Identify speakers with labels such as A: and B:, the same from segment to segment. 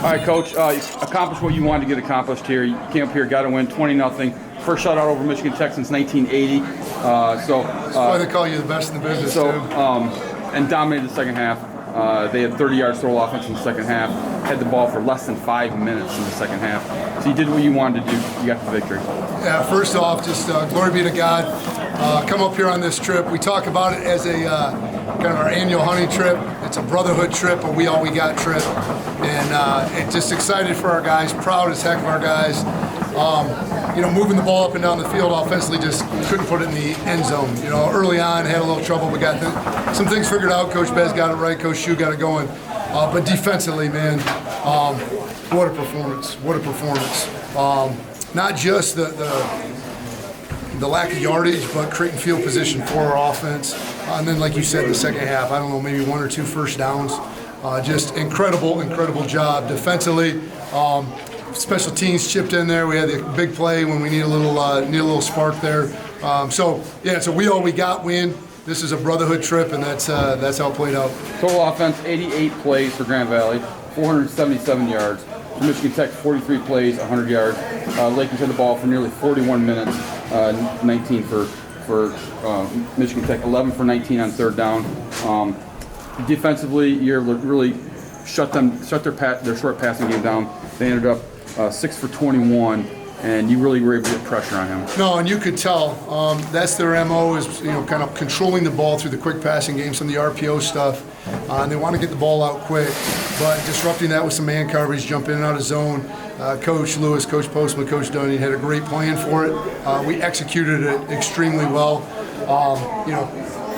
A: All right, Coach, you accomplished what you wanted to get accomplished here. You came up here, got to win 20-0. First shutout over Michigan Tech since 1980.
B: That's why they call you the best in the business, too.
A: And dominated the second half. They had 30 yards total offense in the second half. Had the ball for less than 5 minutes in the second half. So you did what you wanted to do. You got the victory.
B: Yeah, first off, just glory be to God. Come up here on this trip. We talk about it as a kind of our annual hunting trip. It's a brotherhood trip, a we all we got trip. And just excited for our guys, proud as heck of our guys. Moving the ball up and down the field offensively, just couldn't put it in the end zone. Early on, had a little trouble, but got some things figured out. Coach Bez got it right, Coach Shue got it going. But defensively, man, what a performance, what a performance. Not just the lack of yardage, but creating field position for our offense. And then, like you said, the second half, I don't know, maybe 1 or 2 first downs. Just incredible job defensively. Special teams chipped in there. We had the big play when we need a little spark there. So we all we got win. This is a brotherhood trip, and that's how it played out.
A: Total offense, 88 plays for Grand Valley, 477 yards. For Michigan Tech, 43 plays, 100 yards. Lakers had the ball for nearly 41 minutes, 19 for Michigan Tech, 11 for 19 on third down. Defensively, you're really shut their short passing game down. They ended up 6 for 21, and you really were able to get pressure on him.
B: No, and you could tell that's their MO is kind of controlling the ball through the quick passing game, some of the RPO stuff, and they want to get the ball out quick, but disrupting that with some man coverage, jump in and out of zone. Coach Lewis, Coach Postman, Coach Dunning had a great plan for it. We executed it extremely well.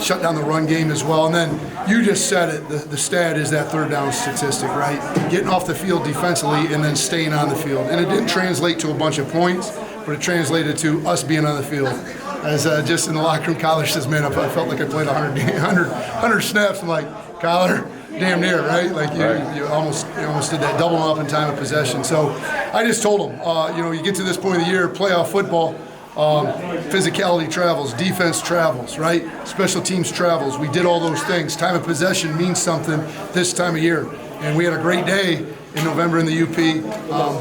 B: Shut down the run game as well. And then you just said it, the stat is that third down statistic, right? Getting off the field defensively and then staying on the field. And it didn't translate to a bunch of points, but it translated to us being on the field. As just in the locker room, Collar says, man, I felt like I played 100 snaps. I'm like, Collar, damn near, right? Like you almost did that double up in time of possession. So I just told him, you get to this point of the year, playoff football, physicality travels, defense travels, right? Special teams travels. We did all those things. Time of possession means something this time of year. And we had a great day in November in the UP,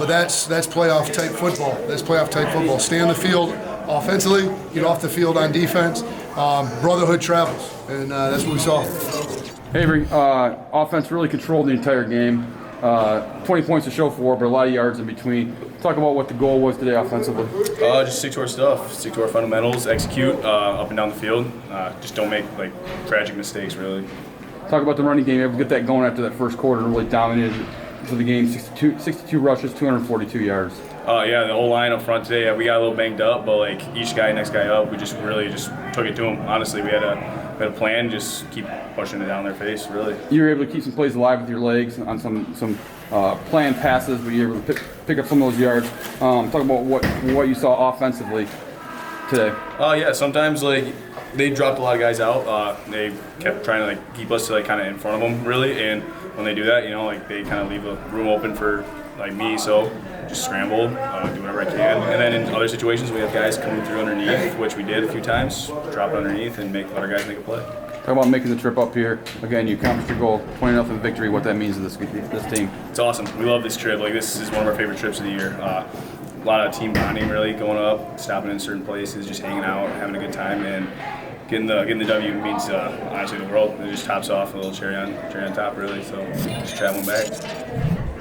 B: but that's playoff type football. That's playoff type football. Stay on the field offensively, get off the field on defense. Brotherhood travels, and that's what we saw.
A: Avery, offense really controlled the entire game. 20 points to show for, but a lot of yards in between. Talk about what the goal was today offensively.
C: Just stick to our stuff, stick to our fundamentals, execute up and down the field. Just don't make tragic mistakes, really.
A: Talk about the running game. Able to get that going after that first quarter and really dominated for the game. 62 rushes, 242 yards.
C: The whole line up front today, we got a little banged up, but each guy, next guy up, we just really took it to them. Honestly, we had a plan, just keep pushing it down their face, really.
A: You were able to keep some plays alive with your legs on some planned passes, but you were able to pick up some of those yards. Talk about what you saw offensively today.
C: Sometimes they dropped a lot of guys out. They kept trying to keep us to kind of in front of them, really, and when they do that, they kind of leave a room open for me, so just scramble, do whatever I can. And then in other situations, we have guys coming through underneath, which we did a few times, drop underneath and let our guys make a play.
A: Talk about making the trip up here. Again, you accomplished your goal, 20-0 victory, what that means to this team.
C: It's awesome. We love this trip. This is one of our favorite trips of the year. A lot of team bonding, really, going up, stopping in certain places, just hanging out, having a good time, and getting the W means honestly the world. It just tops off a little cherry on top, really. So just traveling back.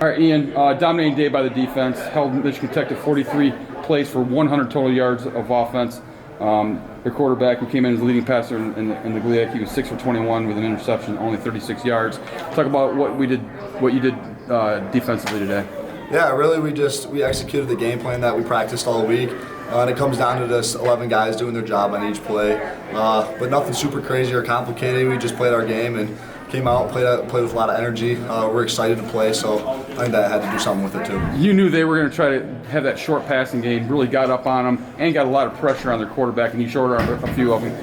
A: All right, Ian, dominating day by the defense, held Michigan Tech to 43 plays for 100 total yards of offense. Their quarterback, who came in as the leading passer in the GLIAC, he was 6 for 21 with an interception, only 36 yards. Talk about what you did defensively today.
D: Yeah, really, we executed the game plan that we practiced all week. And it comes down to just 11 guys doing their job on each play. But nothing super crazy or complicated. We just played our game and came out, played with a lot of energy. We're excited to play, so I think that had to do something with it too.
A: You knew they were going to try to have that short passing game, really got up on them, and got a lot of pressure on their quarterback, and he shorted a few of them.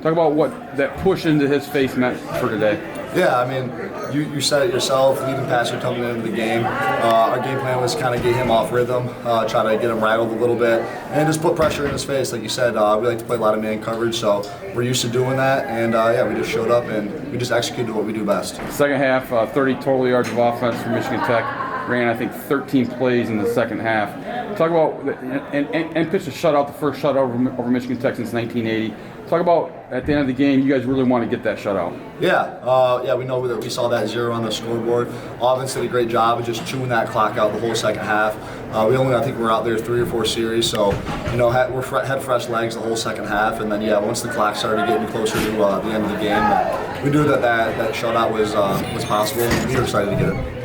A: Talk about what that push into his face meant for today.
D: Yeah, I mean, you said it yourself, leading passer coming into the game. Our game plan was kind of get him off rhythm, try to get him rattled a little bit, and just put pressure in his face. Like you said, we like to play a lot of man coverage, so we're used to doing that, and we just showed up and we just executed what we do best.
A: Second half, 30 total yards of offense for Michigan Tech. ran I think 13 plays in the second half. Talk about and pitched a shutout, the first shutout over Michigan Tech since 1980. Talk about at the end of the game, you guys really want to get that shutout.
D: Yeah, we know that we saw that 0 on the scoreboard. Offense did a great job of just chewing that clock out the whole second half. I think we're out there 3 or 4 series, so had fresh legs the whole second half, and then once the clock started getting closer to the end of the game, we knew that shutout was possible, and we were excited to get it.